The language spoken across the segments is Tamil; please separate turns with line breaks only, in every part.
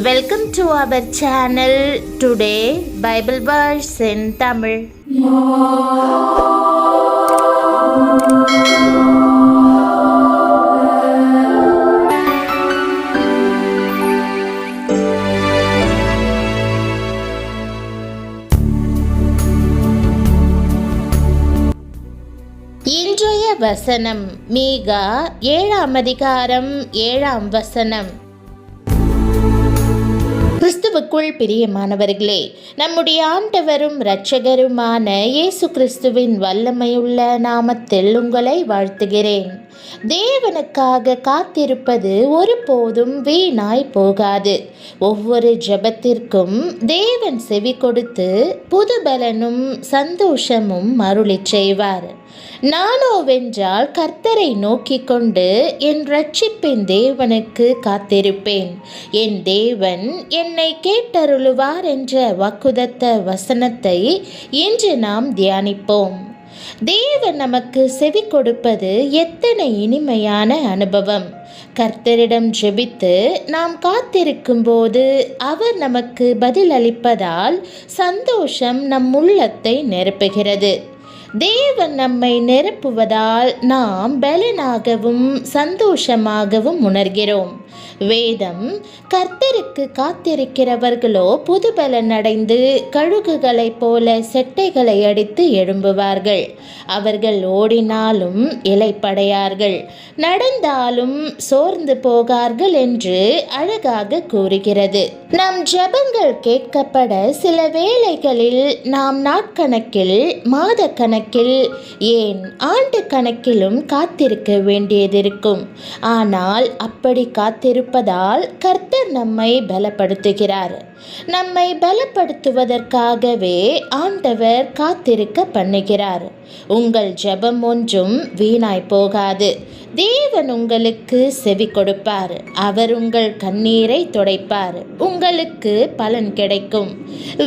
Welcome to our channel. Today Bible verse in Tamil. இன்றைய வசனம் மீகா 7ஆம் அதிகாரம் 7ஆம் வசனம். கிறிஸ்துவுக்குள் பிரியமானவர்களே, நம்முடைய ஆண்டவரும் இரட்சகருமான இயேசு கிறிஸ்துவின் வல்லமையுள்ள நாமத்தில் உங்களை வாழ்த்துகிறேன். தேவனுக்காக காத்திருப்பது ஒருபோதும் வீணாய் போகாது. ஒவ்வொரு ஜெபத்திற்கும் தேவன் செவி கொடுத்து புது பலனும் சந்தோஷமும் அருளிச் செய்வார். நானோவென்றால் கர்த்தரை நோக்கி கொண்டு என் இரட்சிப்பின் தேவனுக்கு காத்திருப்பேன். என் தேவன் என்னை கேட்டருளுவார் என்ற வாக்குதத்த வசனத்தை இன்று நாம் தியானிப்போம். தேவன் நமக்கு செவி கொடுப்பது எத்தனை இனிமையான அனுபவம்! கர்த்தரிடம் ஜெபித்து நாம் காத்திருக்கும் போது அவர் நமக்கு பதில் அளிப்பதால் சந்தோஷம் நம் உள்ளத்தை நிரப்புகிறது. தேவன் நம்மை நிரப்புவதால் நாம் பலனாகவும் சந்தோஷமாகவும் உணர்கிறோம். வேதம், கர்த்தருக்கு காத்திருக்கிறவர்களோ புது பலன் அடைந்து கழுகுகளைப் போல செட்டைகளை அடித்து எழும்புவார்கள். அவர்கள் ஓடினாலும் இளைப்படையார்கள், நடந்தாலும் சோர்ந்து போகார்கள் என்று அழகாக கூறுகிறது. நம் ஜெபங்கள் கேட்கப்பட சில வேளைகளில் நாம் நாட்கணக்கில், மாத கணக்கில், ஏன் ஆண்டு கணக்கிலும் காத்திருக்க வேண்டியதிருக்கும். ஆனால் அப்படி காத்திருப்பதால் கர்த்தர் நம்மை பலப்படுத்துகிறார். நம்மை பலப்படுத்துவதற்காகவே ஆண்டவர் காத்திருக்க பண்ணுகிறார். உங்கள் ஜெபம் ஒன்றும் வீணாய் போகாது. தேவன் உங்களுக்கு செவி கொடுப்பார். அவர் உங்கள் கண்ணீரை துடைப்பார். உங்களுக்கு பலன் கிடைக்கும்.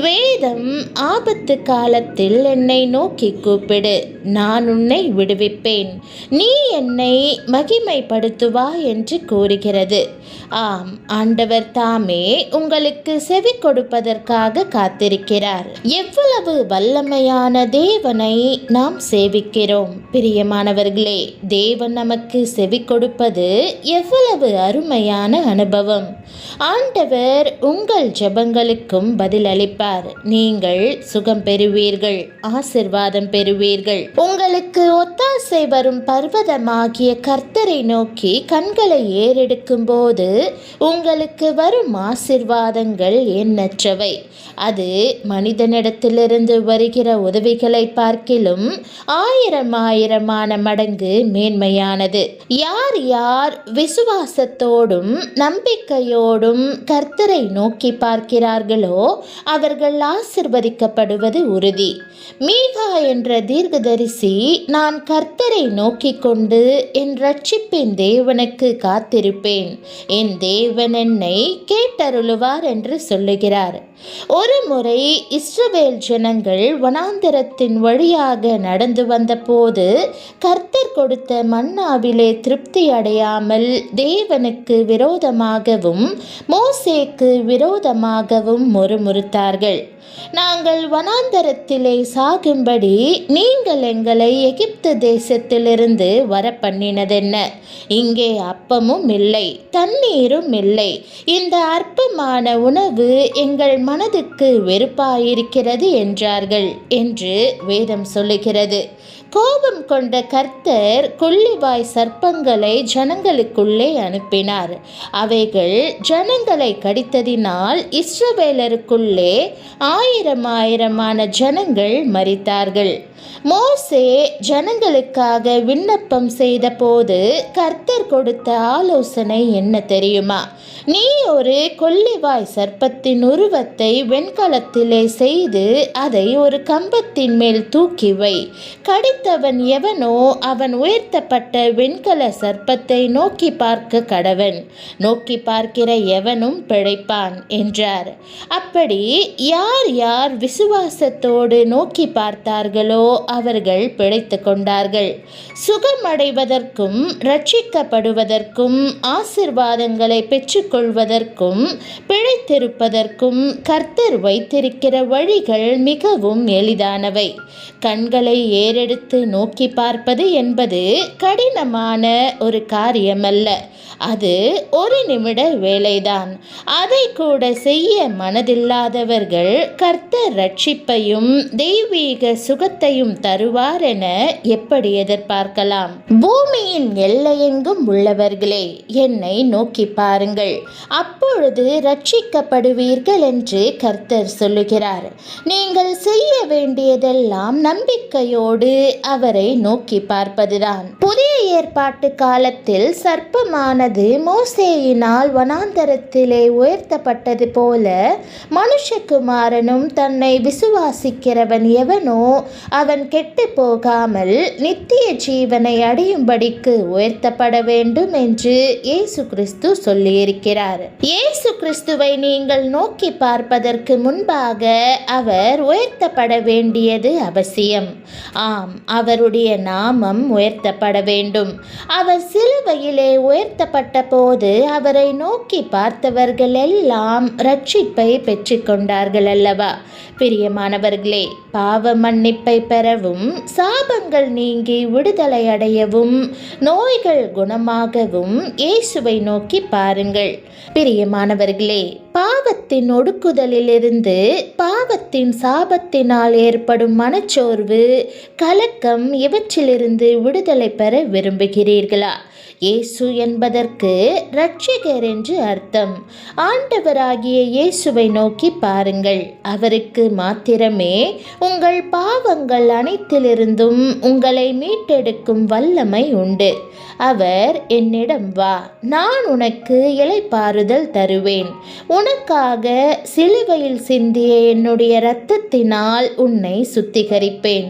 வேதம், ஆபத்து காலத்தில் என்னை நோக்கி கூப்பிடு, நான் உன்னை விடுவிப்பேன், நீ என்னை மகிமைப்படுத்துவாய் என்று கூறுகிறது. ஆம், ஆண்டவர் தாமே உங்களுக்கு செவி கொடுப்பதற்காக காத்திருக்கிறார். எவ்வளவு வல்லமையான தேவனை நாம் சேவிக்கிறோம்! பிரியமானவர்களே, தேவன் நமக்கு செவி கொடுப்பது எவ்வளவு அருமையான அனுபவம்! ஆண்டவர் உங்கள் ஜெபங்களுக்கும் பதில் அளிப்பார். நீங்கள் சுகம் பெறுவீர்கள், ஆசீர்வாதம் பெறுவீர்கள். உங்களுக்கு ஒத்தாசை வரும் பர்வதமாகிய கர்த்தரை நோக்கி கண்களை ஏறெடுக்கும் போது உங்களுக்கு வரும் ஆசீர்வாதங்கள் எண்ணற்றவை. அது மனிதனிடத்திலிருந்து வருகிற உதவிகளை பார்க்கிலும் ஆயிரமான மடங்கு மேன்மையானது. யார் யார் விசுவாசத்தோடும் நம்பிக்கையோடும் கர்த்தரை நோக்கி பார்க்கிறார்களோ அவர்கள் ஆசிர்வதிக்கப்படுவது உறுதி. மீகா என்ற தீர்க்கதரிசி, நான் கர்த்தரை நோக்கி கொண்டு என் இரட்சிப்பின் தேவனுக்கு காத்திருப்பேன், என் தேவன் என்னை கேட்டருளுவார் என்று சொல்லுகிறார். ஒரு முறை இஸ்ரவேல் ஜனங்கள் வனாந்திரத்தின் வழியாக நடந்து வந்த போது கர்த்தர் கொடுத்த மன்னாவிலே திருப்தி அடையாமல் தேவனுக்கு விரோதமாகவும் மோசேக்கு விரோதமாகவும் முறுமுறுத்தார்கள். நாங்கள் வனாந்தரத்திலே சாகும்படி நீங்கள் எங்களை எகிப்து தேசத்திலிருந்து வர பண்ணினதென்ன? இங்கே அப்பமும் இல்லை, தண்ணீரும் இல்லை. இந்த அற்பமான உணவு எங்கள் மனதுக்கு வெறுப்பாயிருக்கிறது என்றார்கள் என்று வேதம் சொல்லுகிறது. கோபம் கொண்ட கர்த்தர் கொள்ளிவாய் சர்ப்பங்களை ஜனங்களுக்குள்ளே அனுப்பினார். அவைகள் ஜனங்களை கடித்ததினால் இஸ்ரவேலருக்குள்ளே ஆயிரமான ஜனங்கள் மரித்தார்கள். மோசே ஜனங்களுக்காக விண்ணப்பம் செய்த போது கர்த்தர் கொடுத்த ஆலோசனை என்ன தெரியுமா? நீ ஒரு கொள்ளிவாய் சர்ப்பத்தின் உருவத்தை வெண்கலத்திலே செய்து அதை ஒரு கம்பத்தின் மேல் தூக்கி வை. கடித்தவன் எவனோ அவன் உயர்த்தப்பட்ட வெண்கல சர்ப்பத்தை நோக்கி பார்க்க கடவன். நோக்கி பார்க்கிற எவனும் பிழைப்பான் என்றார். அப்படி யார் யார் விசுவாசத்தோடு நோக்கி பார்த்தார்களோ அவர்கள் பிழைத்து கொண்டார்கள். சுகமடைவதற்கும் ரட்சிக்கப்படுவதற்கும் ஆசீர்வாதங்களை பெற்றுக்கொள்வதற்கும் பிழைத்திருப்பதற்கும் கர்த்தர் வைத்திருக்கிற வழிகள் மிகவும் எளிதானவை. கண்களை ஏறெடுத்து நோக்கி பார்ப்பது என்பது கடினமான ஒரு காரியமல்ல. அது ஒரு நிமிட வேலைதான். அதை கூட செய்ய மனதில்லாதவர்கள் கர்த்தர் ரட்சிப்பையும் தெய்வீக சுகத்தையும் தருவார் என எப்படி எதிர்பார்க்கலாம்? பூமியின் எல்லையெங்கும் உள்ளவர்களே, என்னை நோக்கி பாருங்கள், அப்பொழுது ரட்சிக்கப்படுவீர்கள் என்று கர்த்தர் சொல்லுகிறார். நீங்கள் செய்ய வேண்டியதெல்லாம் நம்பிக்கையோடு அவரை நோக்கி பார்ப்பதுதான். புதிய ஏற்பாட்டு காலத்தில் சர்ப்பமான மோசேயினால் வனாந்தரத்திலே உயர்த்தப்பட்டது போல மனுஷகுமாரனும் தன்னை விசுவாசிக்கிறவன் எவனோ அவன் கெட்டு போகாமல் நித்திய ஜீவனை அடையும்படிக்கு உயர்த்தப்பட வேண்டும் என்று இயேசு கிறிஸ்து சொல்லியிருக்கிறார். இயேசு கிறிஸ்துவை நீங்கள் நோக்கி பார்ப்பதற்கு முன்பாக அவர் உயர்த்தப்பட வேண்டியது அவசியம். ஆம், அவருடைய நாமம் உயர்த்தப்பட வேண்டும். அவர் சிலுவையிலே உயர்த்தப்பட்ட போது அவரை நோக்கி பார்த்தவர்கள் எல்லாம் ரட்சிப்பை பெற்றுக்கொண்டார்கள் அல்லவா? பிரியமானவர்களே, பாவ மன்னிப்பை பெறவும் சாபங்கள் நீங்கி விடுதலை அடையவும் நோய்கள் குணமாகவும் இயேசுவை நோக்கி பாருங்கள். பிரியமானவர்களே, பாவத்தின் ஒடுக்குதலிலிருந்து பாவத்தின் சாபத்தினால் ஏற்படும் மனச்சோர்வு, கலக்கம் இவற்றிலிருந்து விடுதலை பெற விரும்புகிறீர்களா? இயேசு என்பதற்கு இரட்சகர் என்று அர்த்தம். ஆண்டவராகிய இயேசுவை நோக்கி பாருங்கள். அவருக்கு மாத்திரமே உங்கள் பாவங்கள் அனைத்திலிருந்தும் உங்களை மீட்டெடுக்கும் வல்லமை உண்டு. அவர் என்னிடம் வா, நான் உனக்கு இளைப்பாறுதல் தருவேன், உனக்காக சிலுவையில் சிந்திய என்னுடைய இரத்தத்தினால் உன்னை சுத்திகரிப்பேன்,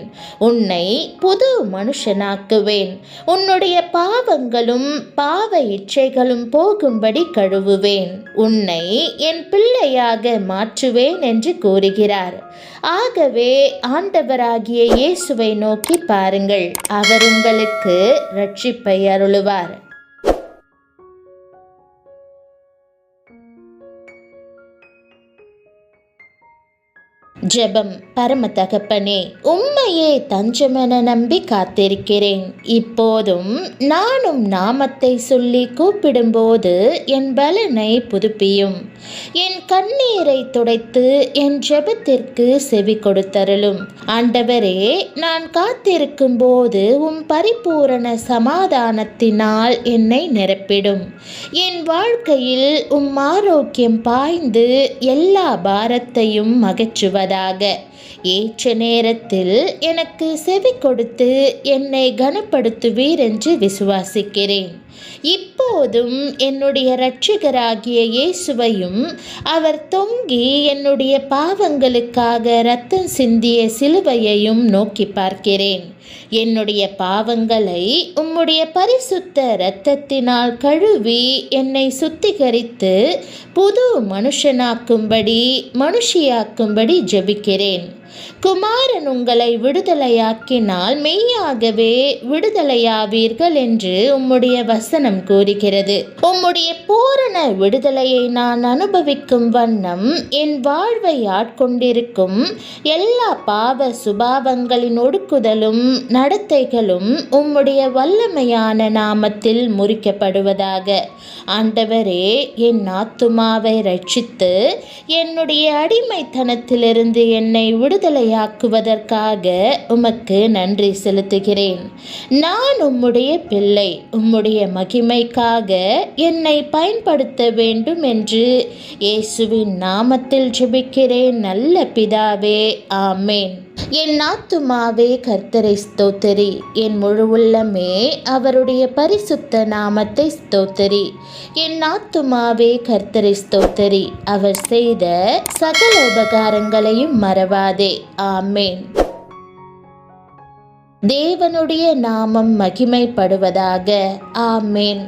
உன்னை புது மனுஷனாக்குவேன், உன்னுடைய பாவங்களும் பாவ இச்சைகளும் போகும்படி கழுவுவேன், உன்னை என் பிள்ளையாக மாற்றுவேன் என்று கூறுகிறார். ஆகவே ஆண்டவராகிய இயேசுவை நோக்கி பாருங்கள். அவர் உங்களுக்கு இரட்சிப்பை அருளுவார். ஜெபம். பரம தகப்பனே, உம்மையே தஞ்சமென நம்பி காத்திருக்கிறேன். இப்போதும் நானும் நாமத்தை சொல்லி கூப்பிடும்போது என் பலனை புதுப்பியும். என் கண்ணீரை துடைத்து என் ஜெபத்திற்கு செவி கொடுத்தருளும். ஆண்டவரே, நான் காத்திருக்கும் போது உம் பரிபூரண சமாதானத்தினால் என்னை நிரப்பிடும். என் வாழ்க்கையில் உம் ஆரோக்கியம் பாய்ந்து எல்லா பாரத்தையும் அகற்றுவதாக. ஏற்ற நேரத்தில் எனக்கு செவி கொடுத்து என்னை கனப்படுத்துவீர் என்று விசுவாசிக்கிறேன். இப்போதும் என்னுடைய இரட்சகராகிய இயேசுவையும் அவர் தொங்கி என்னுடைய பாவங்களுக்காக இரத்தம் சிந்திய சிலுவையையும் நோக்கி பார்க்கிறேன். என்னுடைய பாவங்களை உம்முடைய பரிசுத்த இரத்தத்தினால் கழுவி என்னை சுத்திகரித்து புது மனுஷியாக்கும்படி ஜெபிக்கிறேன். குமாரன் உங்களை விடுதலையாக்கினால் மெய்யாகவே விடுதலையாவீர்கள் என்று உம்முடைய வசனம் கூறுகிறது. உம்முடைய பூரண விடுதலையை நான் அனுபவிக்கும் வண்ணம் என் வாழ்வை ஆட்கொண்டிருக்கும் எல்லா பாவ சுபாவங்களின் ஒடுக்குதலும் நடத்தைகளும் உம்முடைய வல்லமையான நாமத்தில் முறிக்கப்படுவதாக. ஆண்டவரே, என் ஆத்துமாவை ரட்சித்து என்னுடைய அடிமைத்தனத்திலிருந்து என்னை விடுதலையாக்குவதற்காக உமக்கு நன்றி செலுத்துகிறேன். நான் உம்முடைய பிள்ளை. உம்முடைய மகிமைக்காக என்னை பயன்படுத்த வேண்டும் என்று இயேசுவின் நாமத்தில் ஜெபிக்கிறேன் நல்ல பிதாவே, ஆமேன். என் ஆத்துமாவே கர்த்தரை ஸ்தோத்திரி, என் முழு உள்ளமே அவருடைய பரிசுத்த நாமத்தை ஸ்தோத்திரி. என் ஆத்துமாவே கர்த்தரை ஸ்தோத்திரி, அவர் செய்த சகல உபகாரங்களையும் மறவாதே. ஆமேன். தேவனுடைய நாமம் மகிமைப்படுவதாக. ஆமேன்.